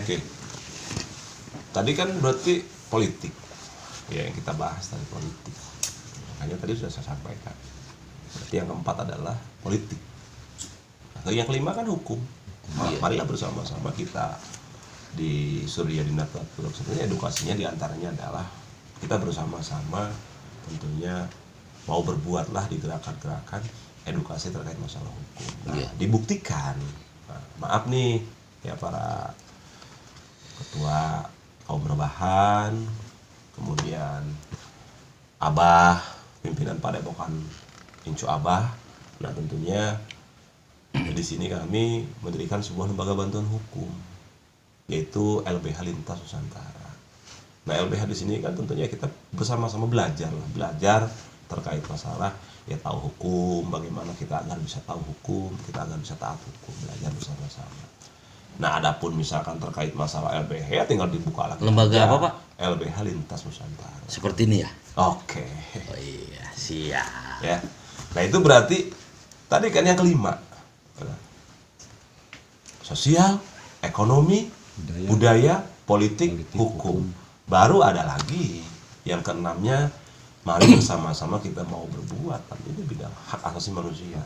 Oke. Tadi kan berarti politik. Ya, yang kita bahas tadi politik. Makanya tadi sudah saya sampaikan. Berarti yang keempat adalah politik. Nah, yang kelima kan hukum. Marilah bersama-sama kita di Surya Dinata Pondok. Sebenarnya edukasinya diantaranya adalah kita bersama-sama tentunya mau berbuatlah di gerakan-gerakan edukasi terkait masalah hukum. Nah, dibuktikan. Nah, maaf nih ya para ketua kaum rebahan, kemudian Abah, pimpinan Padepokan Incu Abah. Nah, tentunya di sini kami mendirikan sebuah lembaga bantuan hukum, yaitu LBH Lintas Nusantara. Nah, LBH di sini kan tentunya kita bersama-sama belajar terkait masalah ya tahu hukum, bagaimana kita agar bisa tahu hukum, kita agar bisa taat hukum, belajar bersama-sama. Nah, adapun misalkan terkait masalah LBH ya tinggal dibuka lagi. Lembaga apa, Pak? LBH Lintas Nusantara. Seperti ini ya? Oke. Oh iya, siap. Ya. Nah, itu berarti tadi kan yang kelima. Sosial, ekonomi, budaya, politik, hukum. Baru ada lagi yang keenamnya, mari bersama-sama kita mau berbuat. Tapi ini bidang hak asasi manusia.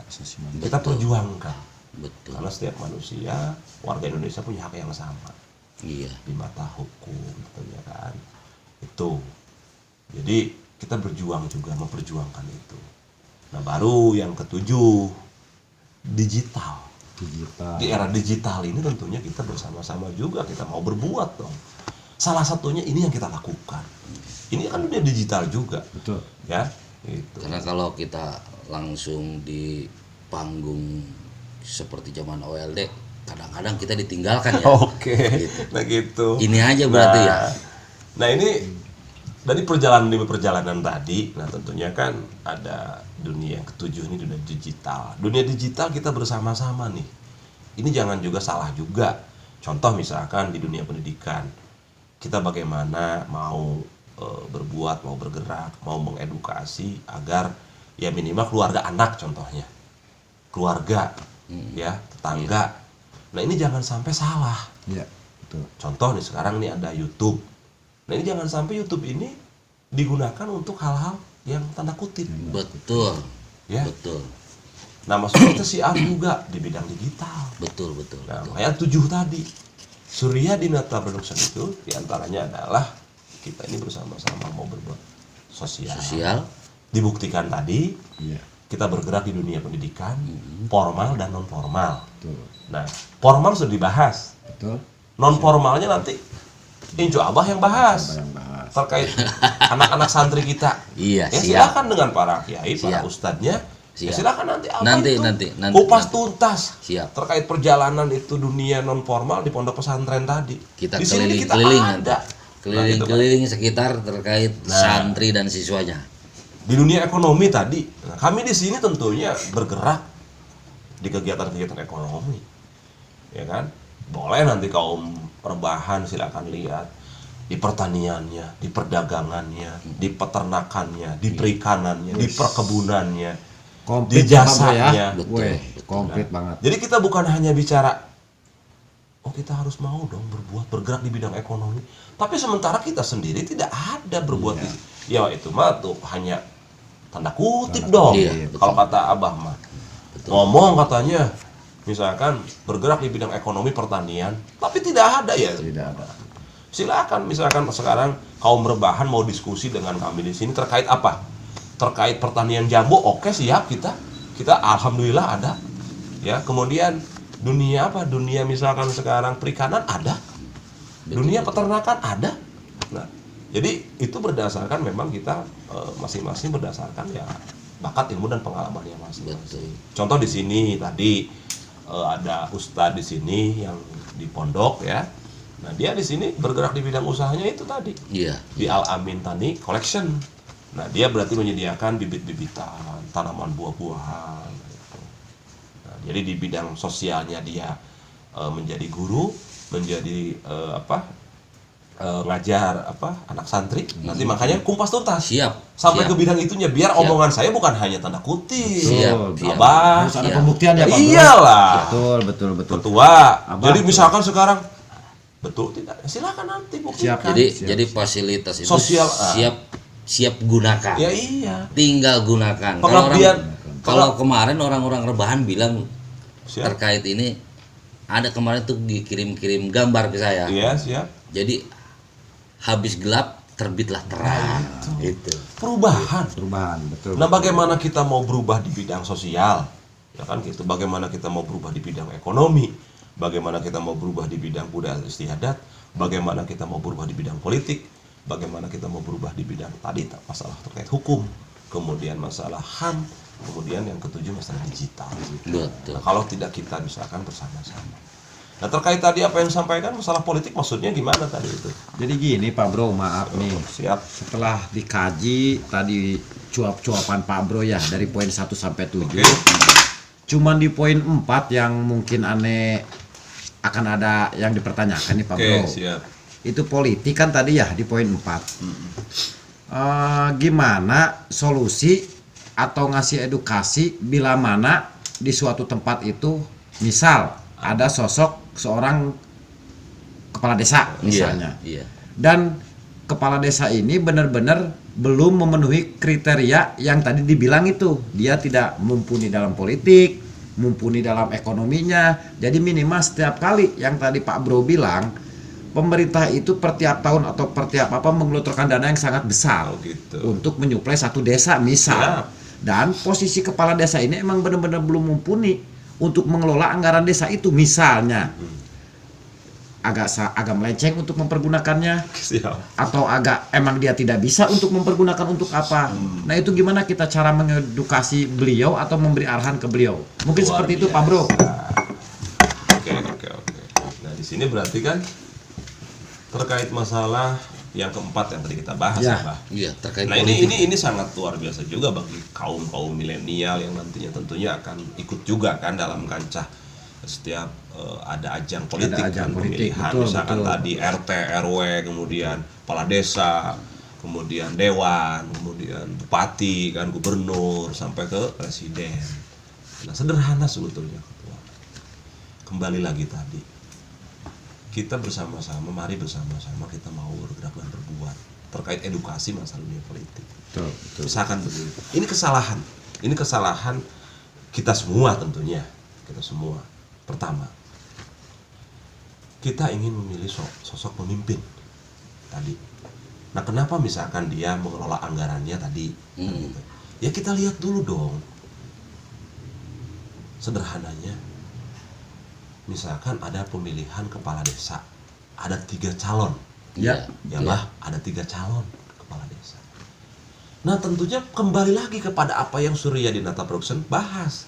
Kita perjuangkan. Betul. Karena setiap manusia, warga Indonesia punya hak yang sama. Iya. Di mata hukum, tentunya kan. Itu. Jadi kita berjuang juga, memperjuangkan itu. Nah, baru yang ketujuh, digital. Di era digital ini tentunya kita bersama-sama juga kita mau berbuat dong. Salah satunya ini yang kita lakukan. Ini kan dunia digital juga. Betul. Ya, gitu. Karena kalau kita langsung di panggung seperti zaman OLD, kadang-kadang kita ditinggalkan ya. Oke. Gitu. Nah, gitu. Ini aja berarti ya. Nah, ini dari perjalanan tadi, nah tentunya kan ada dunia yang ketujuh ini, dunia digital. Dunia digital kita bersama-sama nih. Ini jangan juga salah juga. Contoh misalkan di dunia pendidikan, kita bagaimana mau berbuat, mau bergerak, mau mengedukasi agar ya minimal keluarga anak contohnya. Keluarga, ya, tetangga. Nah, ini jangan sampai salah. Iya, betul. Contoh nih sekarang nih ada YouTube. Nah, ini jangan sampai YouTube ini digunakan untuk hal-hal yang tanda kutip. Betul. Ya. Betul. Nah, maksudnya kita siap juga di bidang digital. Betul. Nah, makanya 7 tadi. Surya Dinata Production itu diantaranya adalah kita ini bersama-sama mau berbuat sosial. Dibuktikan tadi, kita bergerak di dunia pendidikan, formal dan non formal. Betul. Nah, formal sudah dibahas. Betul. Non formalnya nanti Incu Abah yang bahas terkait anak-anak santri kita. Iya, ya, siap. silakan dengan para kiai, para ustadznya. Ya, silakan nanti nanti kupas tuntas siap. terkait perjalanan itu dunia non formal di pondok pesantren tadi. Kita di sini kita keliling ada. Keliling sekitar terkait santri dan siswanya. Di dunia ekonomi tadi, nah, kami di sini tentunya bergerak di kegiatan-kegiatan ekonomi, ya kan? Boleh nanti kaum rebahan silakan lihat di pertaniannya, di perdagangannya, di peternakannya, di perikanannya, di perkebunannya, Komplit di jasanya. ya. Betul. Komplit banget. Jadi kita bukan hanya bicara kita harus mau dong bergerak di bidang ekonomi, tapi sementara kita sendiri tidak ada berbuat ya itu mah tuh hanya tanda kutip dong. Kalau kata Abah mah ngomong katanya misalkan bergerak di bidang ekonomi pertanian, tapi tidak ada ya. Tidak ada. Silakan misalkan sekarang kaum rebahan mau diskusi dengan kami di sini terkait apa? Terkait pertanian jambu, oke siap kita alhamdulillah ada. Ya, kemudian dunia apa? Dunia misalkan sekarang perikanan ada. Dunia peternakan ada. Nah, jadi itu berdasarkan memang kita masing-masing berdasarkan ya bakat, ilmu dan pengalamannya masing-masing. Contoh di sini tadi ada ustadz di sini yang di pondok ya. Nah, dia di sini bergerak di bidang usahanya itu tadi. Iya. Di Al Amin Tani Collection. Nah, dia berarti menyediakan bibit-bibitan, tanaman buah-buahan gitu. Nah, jadi di bidang sosialnya dia menjadi guru, menjadi ngajar anak santri. Nanti makanya kumpas tuntas. Siap. Sampai ke bidang itunya biar omongan saya bukan hanya tanda kutip. Siap. Abah, harus ada pembuktian ya, Pak. Iyalah. Betul. Ketua. Jadi misalkan sekarang betul tidak? Silakan nanti buktikan. Siap. Jadi fasilitas itu Sosial, siap gunakan. Ya iya. Tinggal gunakan. Pengabdian. Kalau kemarin orang-orang rebahan bilang Siap. terkait ini, ada kemarin tuh dikirim-kirim gambar ke saya. Iya, siap. Jadi habis gelap terbitlah terang. Itu. Perubahan. betul. Nah, bagaimana kita mau berubah di bidang sosial? Ya kan gitu. Bagaimana kita mau berubah di bidang ekonomi? Bagaimana kita mau berubah di bidang budaya istiadat? Bagaimana kita mau berubah di bidang politik? Bagaimana kita mau berubah di bidang tadi masalah terkait hukum, kemudian masalah HAM, kemudian yang ketujuh masalah digital. Betul. Nah, kalau tidak kita misalkan bersama-sama. Nah, terkait tadi apa yang disampaikan masalah politik maksudnya gimana tadi itu? Jadi gini Pak Bro, maaf nih. Siap. Setelah dikaji tadi cuap-cuapan Pak Bro ya dari poin 1 sampai 7. Oke. Cuman di poin 4 yang mungkin aneh akan ada yang dipertanyakan nih Pak Oke, Bro. siap. Itu politik kan tadi ya di poin 4. Gimana solusi atau ngasih edukasi bila mana di suatu tempat itu misal ada sosok seorang kepala desa misalnya. Iya. Dan kepala desa ini benar-benar belum memenuhi kriteria yang tadi dibilang itu. Dia tidak mumpuni dalam politik, mumpuni dalam ekonominya. Jadi minimal setiap kali yang tadi Pak Bro bilang, pemerintah itu per tiap tahun atau per tiap apa mengelontorkan dana yang sangat besar Oh, gitu. untuk menyuplai satu desa misal. Dan posisi kepala desa ini emang benar-benar belum mumpuni untuk mengelola anggaran desa itu misalnya. Agak melenceng untuk mempergunakannya, Siap. atau agak emang dia tidak bisa untuk mempergunakan untuk apa. Nah itu gimana kita cara mengedukasi beliau atau memberi arahan ke beliau, mungkin Luar seperti itu biasa. Pak Bro. Oke. Nah, di sini berarti kan terkait masalah yang keempat yang tadi kita bahas Ya. ya, Pak. Iya, terkait Nah, politik. ini sangat luar biasa juga bagi kaum milenial yang nantinya tentunya akan ikut juga kan dalam kancah setiap ada ajang politik, ajang kan, politik, pemilihan betul, misalkan betul. tadi RT, RW, kemudian kepala desa, kemudian dewan, kemudian bupati, kan gubernur sampai ke presiden. Nah, sederhana sebetulnya ketua. Kembali lagi tadi. Kita bersama-sama, mari bersama-sama kita mau bergerak dan berbuat terkait edukasi masalah dunia politik. Betul. Misalkan begini, ini kesalahan kita semua tentunya, kita semua. Pertama, kita ingin memilih sosok pemimpin tadi. Nah, kenapa misalkan dia mengelola anggarannya tadi? Kan gitu. Ya kita lihat dulu dong. Sederhananya, misalkan ada pemilihan kepala desa, ada 3 calon. Ya. Ya Mbah, ada 3 calon kepala desa. Nah, tentunya kembali lagi kepada apa yang Surya Dinata Production bahas.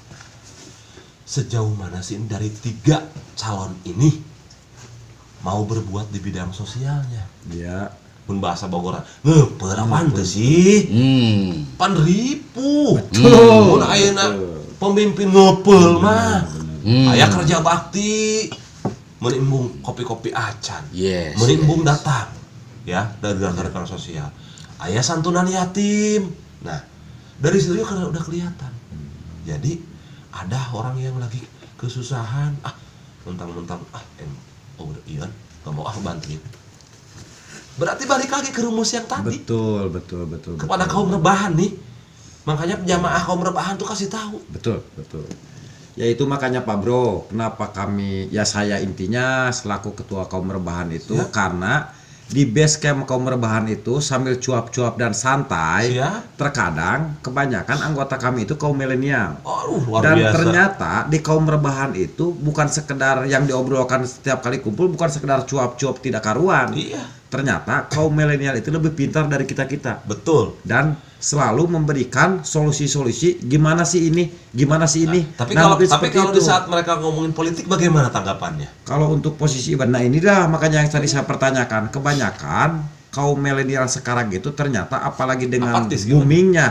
Sejauh mana sih dari 3 calon ini mau berbuat di bidang sosialnya? Ya. Pun bahasa Bogoran, ngepel apaan tuh sih? Pan ribu. Betul. Mun ayeuna pemimpin ngepel mah. Aya kerja bakti, menimbung kopi-kopi acan, Yes, menimbung datang, ya dari rekan-rekan sosial. Aya santunan yatim. Nah, dari situ kan udah kelihatan. Jadi ada orang yang lagi kesusahan, mentang-mentang iya, nggak mau bantuin. Berarti balik lagi ke rumus yang tadi. Betul. Kepada kaum rebahan nih. Makanya jamaah kaum rebahan tuh kasih tahu. Betul. Ya itu makanya Pak Bro, kenapa saya intinya selaku ketua kaum rebahan itu Siap. karena di base camp kaum rebahan itu sambil cuap-cuap dan santai, Siap. terkadang kebanyakan anggota kami itu kaum milenial. Luar Dan biasa. ternyata di kaum rebahan itu bukan sekedar yang diobrolkan setiap kali kumpul, bukan sekedar cuap-cuap tidak karuan. Iya, Ternyata kaum milenial itu lebih pintar dari kita-kita betul. dan selalu memberikan solusi-solusi gimana sih ini. Tapi Nah, kalau mungkin tapi seperti kalau di itu. saat mereka ngomongin politik bagaimana tanggapannya? Kalau untuk posisi nah inilah makanya yang tadi saya pertanyakan, kebanyakan kaum milenial sekarang itu ternyata apalagi dengan Apatis, gimana? boomingnya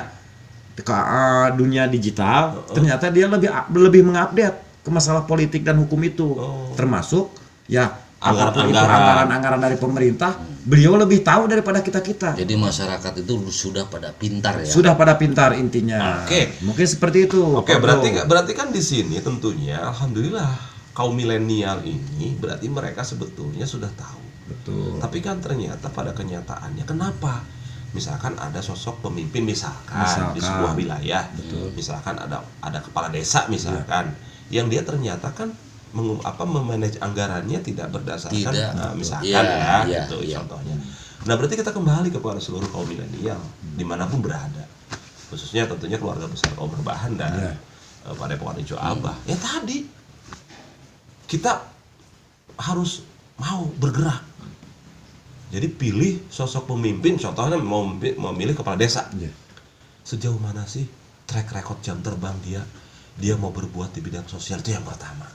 dunia digital, ternyata dia lebih mengupdate ke masalah politik dan hukum itu, termasuk ya apapun itu anggaran dari pemerintah, beliau lebih tahu daripada kita. Jadi masyarakat itu sudah pada pintar ya. Sudah pada pintar intinya. Oke. Mungkin seperti itu. Oke, Pak Bro. berarti kan di sini tentunya alhamdulillah kaum milenial ini berarti mereka sebetulnya sudah tahu. Betul. Tapi kan ternyata pada kenyataannya kenapa? Misalkan ada sosok pemimpin misalkan di sebuah wilayah, misalkan ada kepala desa misalkan, yang dia ternyata kan memanage anggarannya tidak berdasarkan misalkan gitu contohnya. Nah berarti kita kembali kepada seluruh kaum milenial dimanapun berada, khususnya tentunya keluarga besar kaum berbahan dan pada Padepokan Inco Abah. Ya tadi kita harus mau bergerak. Jadi pilih sosok pemimpin, contohnya mau milih kepala desa. Sejauh mana sih track record jam terbang dia mau berbuat di bidang sosial, itu yang pertama.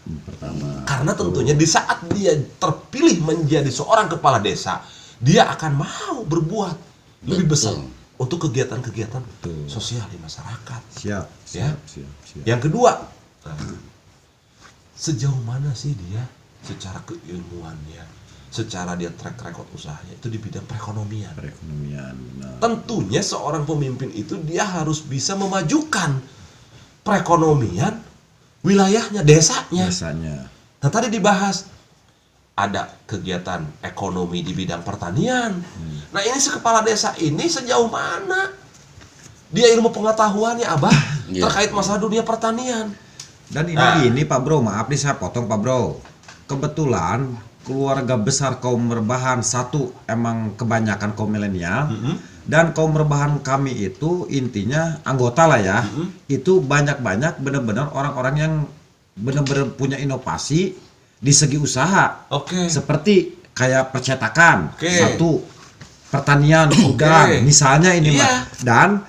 Karena tentunya di saat dia terpilih menjadi seorang kepala desa, dia akan mau berbuat lebih besar untuk kegiatan-kegiatan sosial di masyarakat. Siap. Yang kedua, sejauh mana sih dia secara keilmuannya, secara dia track record usahanya itu di bidang perekonomian. Tentunya seorang pemimpin itu dia harus bisa memajukan perekonomian wilayahnya, desanya. Nah tadi dibahas ada kegiatan ekonomi di bidang pertanian. Nah ini si kepala desa ini sejauh mana dia ilmu pengetahuannya Abah terkait masalah dunia pertanian. Dan ini Pak Bro, maaf nih saya potong Pak Bro. Kebetulan keluarga besar kaum rebahan satu emang kebanyakan kaum milenial, dan kaum rebahan kami itu intinya anggota lah ya, itu banyak-banyak benar-benar orang-orang yang benar-benar punya inovasi di segi usaha. Seperti kayak percetakan, satu pertanian udang misalnya ini mah. Dan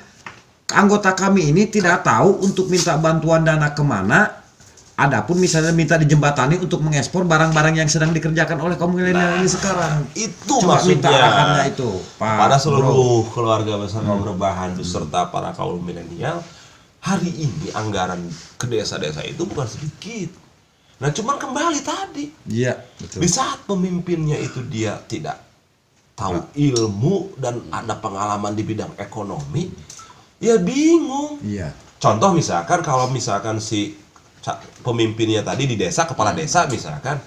anggota kami ini tidak tahu untuk minta bantuan dana kemana. Adapun misalnya minta dijembatani untuk mengekspor barang-barang yang sedang dikerjakan oleh kaum milenial ini sekarang. Itu coba maksudnya. Minta arahannya itu, Pak pada seluruh keluarga besar kaum rebahan beserta para kaum milenial, hari ini anggaran ke desa-desa itu bukan sedikit. Nah, cuman kembali tadi. Iya, betul. Di saat pemimpinnya itu dia tidak tahu ilmu dan ada pengalaman di bidang ekonomi, ya bingung. Iya. Contoh misalkan kalau misalkan si pemimpinnya tadi di desa, kepala desa misalkan,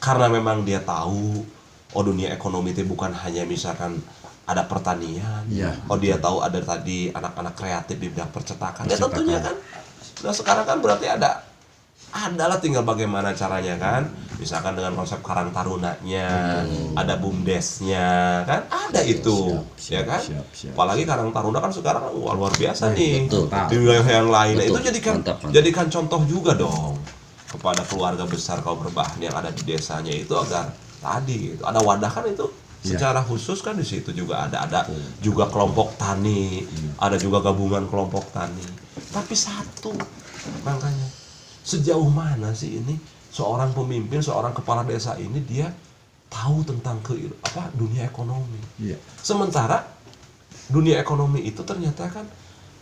karena memang dia tahu dunia ekonomi itu bukan hanya misalkan ada pertanian, dia tahu ada tadi anak-anak kreatif di bidang percetakan. Ya tentunya kan, nah sekarang kan berarti adalah tinggal bagaimana caranya kan, misalkan dengan konsep Karang Tarunanya, ada BUMDesnya kan, ada itu, ya kan. Apalagi Karang Taruna kan sekarang luar biasa nih di wilayah yang lain. Itu jadikan contoh juga dong kepada keluarga besar kaum rebahan yang ada di desanya itu, agar tadi gitu, ada wadah kan itu secara khusus kan, di situ juga ada juga kelompok tani, ada juga gabungan kelompok tani. Tapi satu makanya, sejauh mana sih ini seorang pemimpin, seorang kepala desa ini dia tahu tentang dunia ekonomi. Sementara dunia ekonomi itu ternyata kan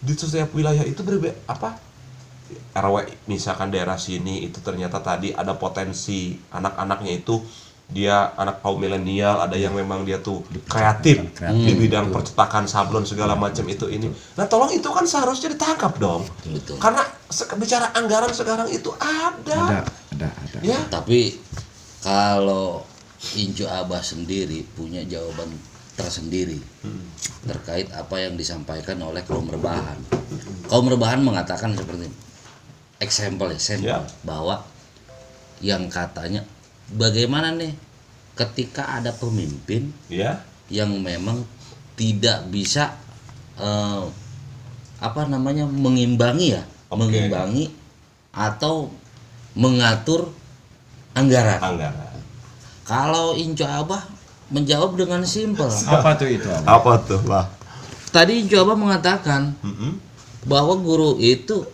di setiap wilayah itu RW misalkan daerah sini itu ternyata tadi ada potensi anak-anaknya itu dia anak kaum milenial, ada yang memang dia tuh kreatif di bidang percetakan sablon segala macam itu ini. Nah tolong itu kan seharusnya ditangkap dong. Karena bicara anggaran sekarang itu ada. Ya. Tapi kalau Inco Abah sendiri punya jawaban tersendiri terkait apa yang disampaikan oleh kaum rebahan. Kaum rebahan mengatakan seperti ini. Example bahwa yang katanya bagaimana nih ketika ada pemimpin yang memang tidak bisa mengimbangi atau mengatur anggaran. Kalau Inco Abah menjawab dengan simpel. Apa tuh itu? Apa tuh, Bah? Tadi Inco Abah mengatakan bahwa guru itu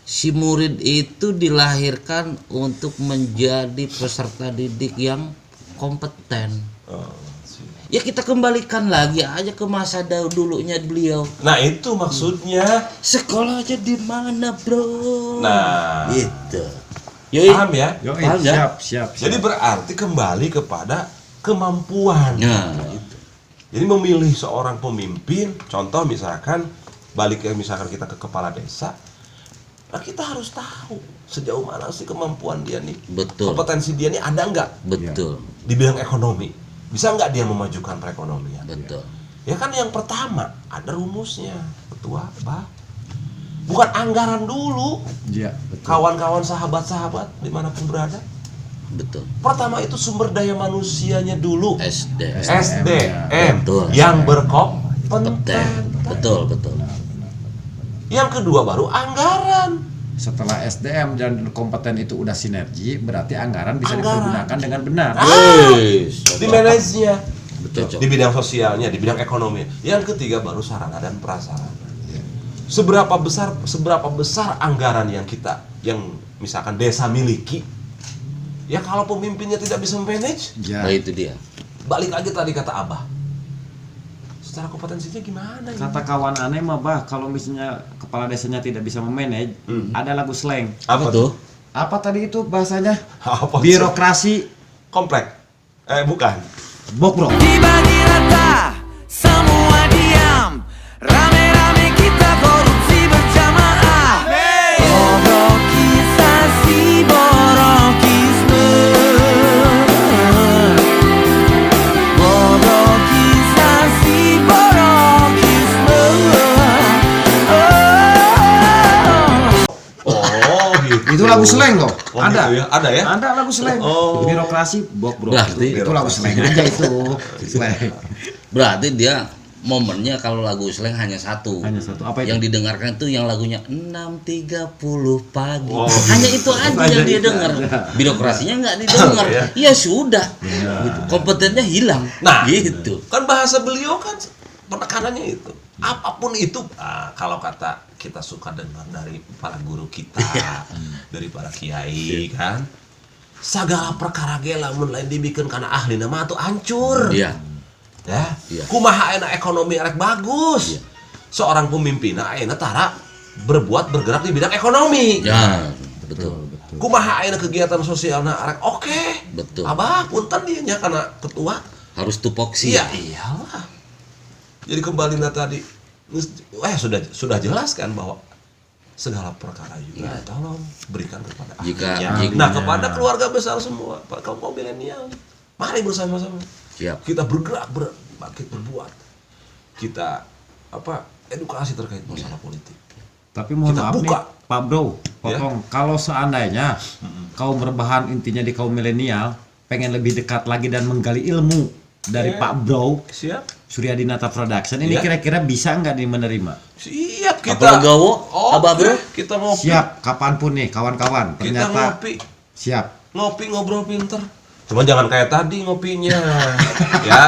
si murid itu dilahirkan untuk menjadi peserta didik yang kompeten. Ya kita kembalikan lagi aja ke masa dulunya beliau. Nah itu maksudnya. Sekolahnya di mana, bro? Nah itu. Paham ya? Paham, siap. Jadi berarti kembali kepada kemampuan. Jadi memilih seorang pemimpin, contoh misalkan balik ke misalkan kita ke kepala desa, Nah, kita harus tahu sejauh mana sih kemampuan dia nih. Betul. Kompetensi dia nih ada nggak Betul. di bidang ekonomi? Bisa nggak dia memajukan perekonomian? Betul. Ya kan yang pertama ada rumusnya, ketua apa? Bukan anggaran dulu, Iya, betul. kawan-kawan sahabat-sahabat dimanapun berada. Betul. Pertama itu sumber daya manusianya dulu. SD. SDM Betul. yang Kompeten. berkompeten. Betul, betul. Yang kedua baru anggaran. Setelah SDM dan kompeten itu udah sinergi, berarti anggaran bisa Anggaran. dipergunakan dengan benar. Di manajenya, Betul. di bidang sosialnya, di bidang ekonomi. Yang ketiga baru sarana dan prasarana. Seberapa besar anggaran yang misalkan desa miliki, ya kalau pemimpinnya tidak bisa manage, Ya. Nah, itu dia. balik lagi tadi kata Abah, secara kompetensinya gimana ya? Kata kawan aneh mah bah, kalau misalnya kepala desanya tidak bisa memanage, ada lagu slang. Apa Tuh. Apa tadi itu bahasanya? Apa sih? Birokrasi Komplek? Bukan. bokbrok. Dibagi rata, semua diam. Rame-rame kita korupsi berjamaah. Borokisasi, borokisme. Borokisasi, borokisme. Oh gitu. Itu lagu slang loh. Oh, Ada. gitu ya? Ada ya? Ada lagu slang. Oh. Birokrasi bokbrok. Berarti- Itu lagu slang aja itu. Slang. Berarti dia momennya kalau lagu slang hanya satu. Hanya satu. Apa itu? Yang didengarkan tuh yang lagunya 6.30 pagi. Oh. Hanya itu aja yang dia dengar. Birokrasinya nggak didengar. Ya. Ya sudah. Gitu. Kompetennya hilang. Nah, gitu. kan bahasa beliau kan penekanannya itu. Apapun itu, kalau kata kita suka dengar dari para guru kita, dari para kiai kan, segala perkara ge lamun lain dibikin karena ahli nama tuh hancur. Iya. Ya, Iya. kumaha enak ekonomi rek bagus. Iya. Seorang pemimpin ayeuna tara bergerak di bidang ekonomi. Ya, betul. Kumaha ayeuna kegiatan sosialna rek oke. Betul. Abah punten dieu nya kana ketua. Harus tupoksi. Iya, iyalah. Jadi kembali tadi, sudah jelas kan bahwa segala perkara juga tolong berikan kepada Jika- ahlinya. jika- Nah, kepada keluarga besar semua, kaum milenial, mari bersama-sama Siap. kita bergerak, bangkit berbuat. Kita edukasi terkait masalah politik. Tapi mohon Kita maaf nih, buka. Pak Bro, potong. Kalau seandainya kaum rebahan intinya di kaum milenial pengen lebih dekat lagi dan menggali ilmu dari Iya. Pak Bro, Siap? Surya Dinata Production, ini Iya. kira-kira bisa nggak menerima? Siap kita. Kapal Gawo, Abah, Oke, Bro. kita ngopi. Siap, kapanpun nih kawan-kawan. Kita Ternyata ngopi. siap. Ngopi ngobrol pinter. Cuman jangan kayak tadi ngopinya. Ya.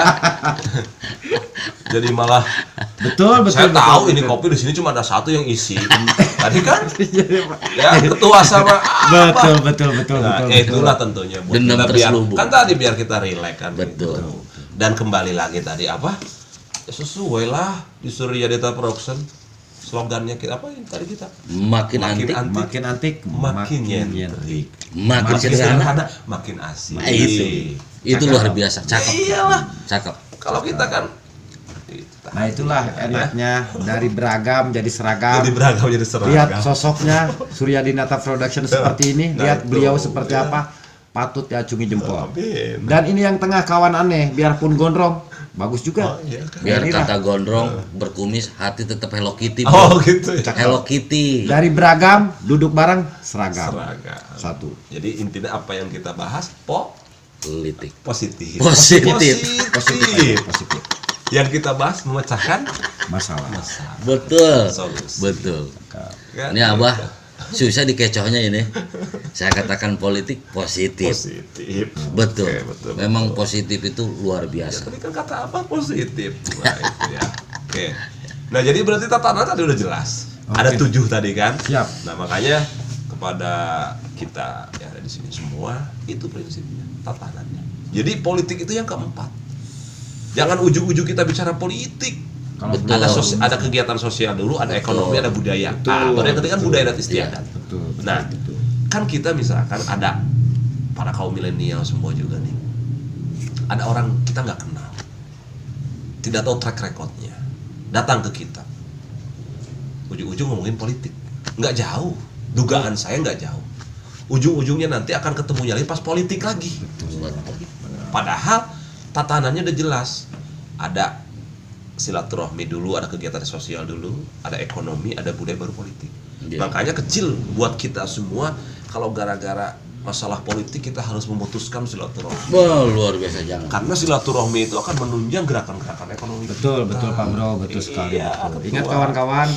Jadi malah Betul, betul. saya betul, tahu betul. ini kopi di sini cuma ada satu yang isi. Tadi kan ya ketua sama Betul, apa? betul, betul, Nah, betul. itulah tentunya buat Dendam kita biar terselubung. kan tadi biar kita rileks kan. Betul. gitu. Dan kembali lagi tadi apa? Ya sesuai lah di Surya Data Production. Slogannya kita apa ini tadi kita? Makin antik, Makin antik, Makin nyentrik. nyentrik. makin Makin sederhana. sederhana, makin asik. Nah, itu luar biasa, cakep. Iyalah. Cakep. Kalau kita kan Nah itulah enaknya dari beragam jadi seragam. jadi beragam jadi seragam. Lihat sosoknya Surya Dinata Production seperti ini, Nah, lihat itu, beliau seperti ya. apa, patut diacungi jempol. Amin. Dan ini yang tengah kawan aneh, biarpun gondrong, bagus juga. Oh, iya kan. Biar Inilah. kata gondrong berkumis, hati tetap Hello Kitty. Oh Bro. gitu ya. Hello Kitty. Dari beragam, duduk bareng, seragam. Seragam. Satu. Jadi intinya apa yang kita bahas Politik. positif. Positif. Positif. Yang kita bahas memecahkan Masalah. masalah. Betul. Solusi. Betul. Kan? Ini Abah susah dikecohnya ini. Saya katakan politik positif. Positif. Betul. Oke, betul. Memang positif itu luar Ya, biasa. tadi kan kata apa positif. Nah, itu ya. Oke. Nah, jadi berarti tatanan tadi udah jelas. Ada 7 tadi kan? Siap. Nah, makanya kepada kita yang ada di sini semua itu prinsipnya, tatanannya. Jadi politik itu yang keempat. Jangan ujug-ujug kita bicara politik. Betul. Ada kegiatan sosial dulu, ada ekonomi, ada budaya. Baru yang ketiga kan budaya dan istiadat. Betul. Nah, kan kita misalkan ada para kaum milenial semua juga nih. Ada orang kita nggak kenal, tidak tahu track recordnya, datang ke kita. Ujung-ujung ngomongin politik, nggak jauh. dugaan saya nggak jauh. Ujung-ujungnya nanti akan ketemunya lagi pas politik lagi. Padahal tatanannya udah jelas. Ada silaturahmi dulu, ada kegiatan sosial dulu, ada ekonomi, ada budaya, baru politik. Makanya kecil buat kita semua kalau gara-gara masalah politik kita harus memutuskan silaturahmi. Wah, luar biasa jangan. Karena silaturahmi itu akan menunjang gerakan-gerakan ekonomi. Betul Pak Bro, betul sekali. Iya, betul. ketua. Ingat kawan-kawan,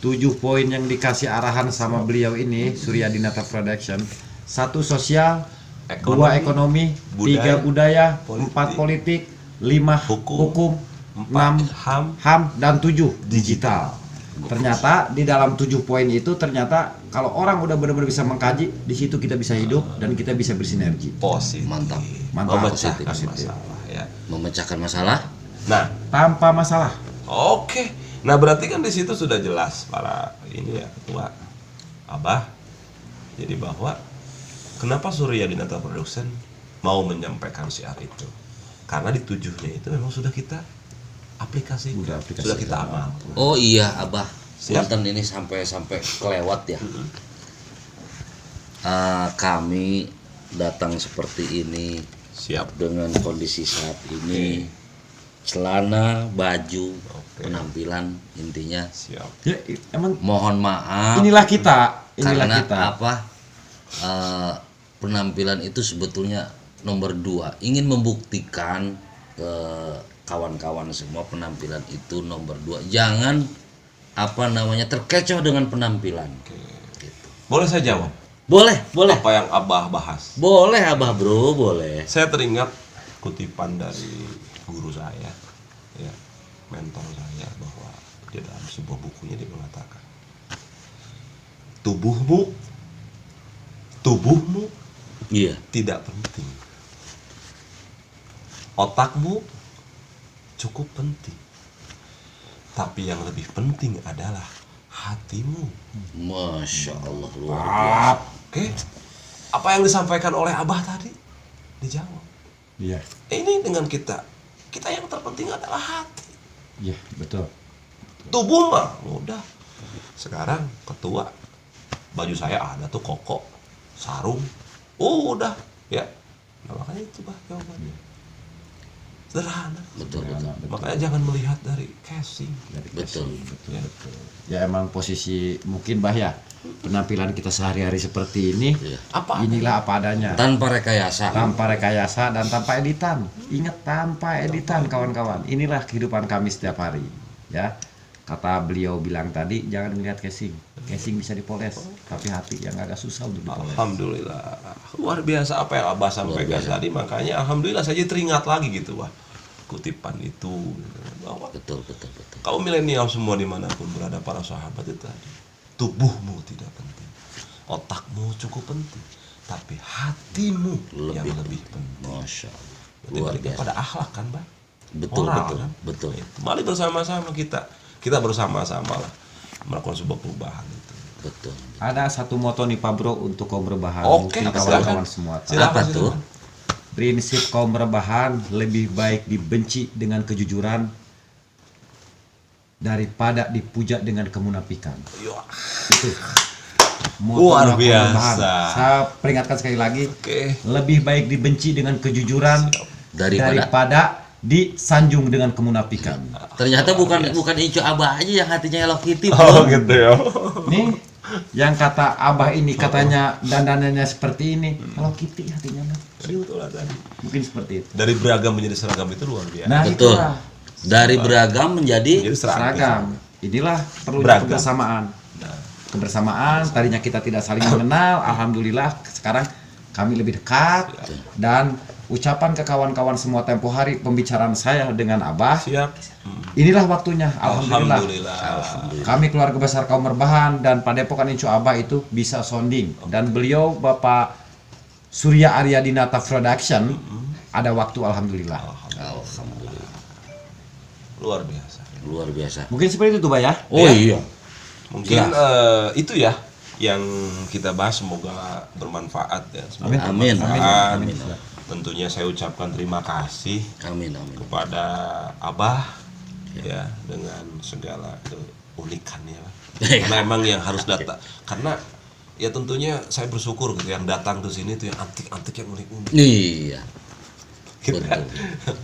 7 poin yang dikasih arahan sama beliau ini, Surya Dinata Production. 1 sosial, 2 ekonomi, 3 budaya, 4 politik, 5 hukum, 6 HAM, dan 7 digital. Ternyata di dalam 7 poin itu ternyata kalau orang udah benar-benar bisa mengkaji, di situ kita bisa hidup dan kita bisa bersinergi. Positif. Mantap. Memecahkan Positif. masalah ya. Memecahkan masalah. Nah, Tanpa masalah. oke. Nah, berarti kan di situ sudah jelas para ini ya ketua Abah. Jadi bahwa kenapa Surya Dinata Production mau menyampaikan syiar itu? Karena di 7-nya itu memang sudah kita aplikasikan, sudah kita amal. Oh iya, Abah. Siap. Punten ini sampai kelewat ya. Kami datang seperti ini Siap. dengan kondisi saat ini, celana, baju, penampilan intinya. Siap. Ya, emang Mohon maaf. inilah kita, Karena apa? Penampilan itu sebetulnya nomor 2. Ingin membuktikan ke kawan-kawan semua penampilan itu nomor 2. Jangan terkecoh dengan penampilan. Gitu. Boleh saya jawab? Boleh. Apa yang Abah bahas? Boleh Abah Bro, boleh. Saya teringat kutipan dari guru saya, ya, mentor saya, bahwa di dalam sebuah bukunya dia mengatakan, tubuhmu Iya. tidak penting, otakmu cukup penting, tapi yang lebih penting adalah hatimu. Masya Allah, luar biasa. Oke, apa yang disampaikan oleh Abah tadi dijawab. Iya. Ini dengan kita yang terpenting adalah hati. Iya, betul. Tubuh mah udah. Sekarang ketua, baju saya ada tuh koko, sarung, udah ya. Nah, makanya itu bah jawabannya. Sederhana. Betul. Makanya jangan melihat dari casing. Betul. Ya. Ya emang posisi mungkin ya penampilan kita sehari-hari seperti ini, Iya. inilah apa adanya. Tanpa rekayasa. Tanpa rekayasa dan tanpa editan. Ingat, tanpa editan kawan-kawan. Inilah kehidupan kami setiap hari. Ya, kata beliau bilang tadi, jangan melihat casing. Casing bisa dipoles, tapi hati yang agak susah untuk dipoles. Alhamdulillah. Luar biasa apa yang Abah sampaikan tadi. Makanya alhamdulillah saja teringat lagi gitu wah. Kutipan itu bahwa Betul. kaum milenial semua dimanapun berada, para sahabat itu tadi, tubuhmu tidak penting, otakmu cukup penting, tapi hatimu yang lebih penting. Masya Allah. Berarti Luar balik biasa. kepada akhlak kan, Bang? Betul. Kan? Betul. Mari bersama-sama kita bersama-sama lah melakukan sebuah perubahan itu. Betul. Ada satu moto nih Pak Bro untuk kaum rebahan. Oke, Mungkin silakan. kawan-kawan semua tahu. Apa tuh? Prinsip kaum rebahan lebih baik dibenci dengan kejujuran daripada dipuja dengan kemunafikan. Yo. Itu moto Luar kaum biasa. rebahan. Saya peringatkan sekali lagi, Oke. lebih baik dibenci dengan kejujuran daripada disanjung dengan kemunafikan. Ternyata bukan Ico Abah aja yang hatinya Hello Kitty, Oh Bro. gitu ya. Nih, yang kata Abah ini katanya dandanannya seperti ini. Hello Kitty hatinya mah cute. Itulah tadi. Mungkin seperti itu. Dari beragam menjadi seragam itu luar biasa. Nah, Betul. itulah Dari beragam menjadi Jadi seragam. Inilah perlunya Beragam. kebersamaan. Kebersamaan, tadinya kita tidak saling mengenal, alhamdulillah sekarang kami lebih dekat. Dan ucapan ke kawan-kawan semua tempo hari pembicaraan saya dengan Abah, Siap. inilah waktunya, alhamdulillah. Alhamdulillah. Kami keluarga besar kaum rebahan dan Padepokan Incu Abah itu bisa sounding. Dan beliau Bapak Surya Arya Dinata Production ada waktu, alhamdulillah. Alhamdulillah. Luar biasa. Luar biasa. Mungkin seperti itu tuh, Pak ya. Oh iya. Mungkin itu ya yang kita bahas, semoga bermanfaat ya. Semoga Amin. bermanfaat. Amin. Tentunya saya ucapkan terima kasih Amin. kepada Abah ya dengan segala keunikannya. Karena emang yang harus datang, karena ya tentunya saya bersyukur gitu yang datang ke sini tuh yang antik-antik yang unik-unik. Iya. Gitu.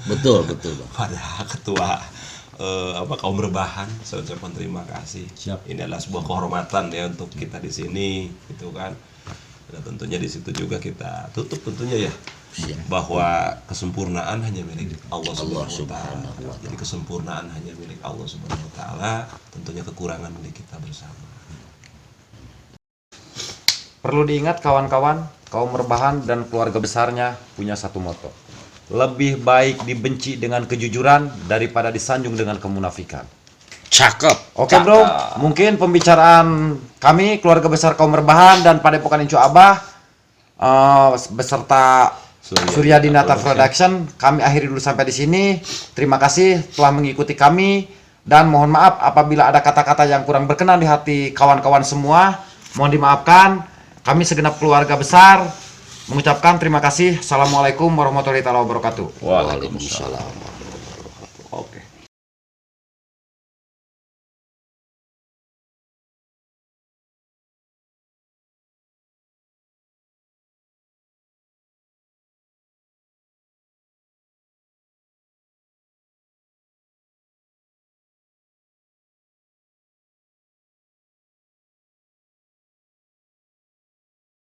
Betul, Bang. Pada ketua kaum rebahan, saya ucapkan terima kasih. Siap. Ini adalah sebuah kehormatan ya untuk kita di sini, gitu kan. Dan tentunya di situ juga kita tutup tentunya ya, bahwa kesempurnaan hanya milik Allah Subhanahu wa Ta'ala. Jadi kesempurnaan hanya milik Allah Subhanahu wa Ta'ala, tentunya kekurangan milik kita bersama. Perlu diingat kawan-kawan, kaum rebahan dan keluarga besarnya punya satu moto. Lebih baik dibenci dengan kejujuran daripada disanjung dengan kemunafikan. Cakep. Oke bro, mungkin pembicaraan kami keluarga besar kaum rebahan dan Padepokan Incu Abah beserta Surya Dinata Production kami akhiri dulu sampai di sini. Terima kasih telah mengikuti kami dan mohon maaf apabila ada kata-kata yang kurang berkenan di hati kawan-kawan semua. Mohon dimaafkan. Kami segenap keluarga besar mengucapkan terima kasih. Assalamualaikum warahmatullahi wabarakatuh. Waalaikumsalam.